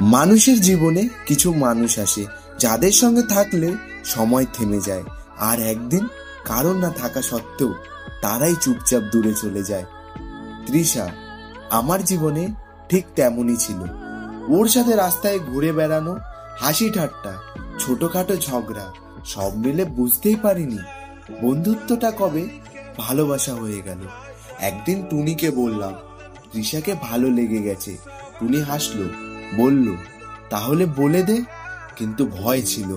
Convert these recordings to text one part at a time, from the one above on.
মানুষের জীবনে কিছু মানুষ আসে যাদের সঙ্গে থাকলে সময় থেমে যায়, আর একদিন কারণ না থাকা সত্ত্বেও তারাই চুপচাপ দূরে চলে যায়। তৃষা আমার জীবনে ঠিক তেমনই ছিল। ওর সাথে রাস্তায় ঘুরে বেড়ানো, হাসি ঠাট্টা, ছোটখাটো ঝগড়া, সব মিলে বুঝতেই পারিনি বন্ধুত্বটা কবে ভালোবাসা হয়ে গেল। একদিন টুনিকে বললাম তৃষাকে ভালো লেগে গেছে। টুনি হাসলো, বলল তাহলে বলে দে। কিন্তু ভয় ছিল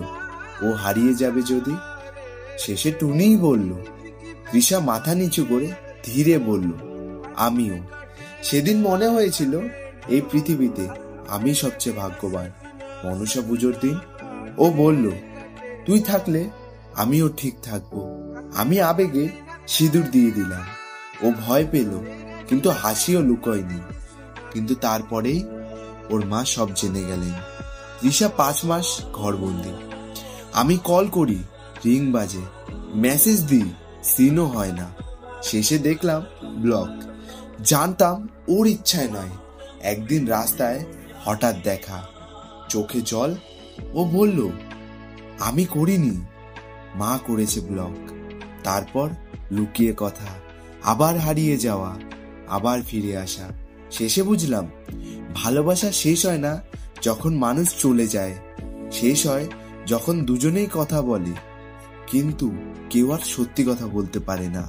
ও হারিয়ে যাবে যদি। শেষে টুনিই বলল। তৃষা মাথা নিচু করে ধীরে বলল, আমিও। সেদিন মনে হয়েছিল এই পৃথিবীতে আমি সবচেয়ে ভাগ্যবান। মনসা পুজোর দিন ও বলল, তুই থাকলে আমিও ঠিক থাকবো। আমি আবেগে সিঁদুর দিয়ে দিলাম। ও ভয় পেল, কিন্তু হাসিও লুকোয়নি। কিন্তু তারপরেই ওর মা সব জেনে গেলেন। তৃষা 5 মাস ঘরবন্দি। আমি কল করি, রিং বাজে, মেসেজ দিই, সিনও হয় না। শেষে দেখলাম ব্লক। জানতাম ওর ইচ্ছায় নয়। একদিন রাস্তায় হঠাৎ দেখা, চোখে জল। ও বলল, আমি করিনি, মা করেছে ব্লক। তারপর লুকিয়ে কথা, আবার হারিয়ে যাওয়া, আবার ফিরে আসা। শেষে বুঝলাম ভালোবাসা শেষ হয় না যখন মানুষ চলে যায়, শেষ হয় যখন দুজনেই কথা বলে কিন্তু কেউ আর সত্যি কথা বলতে পারে না।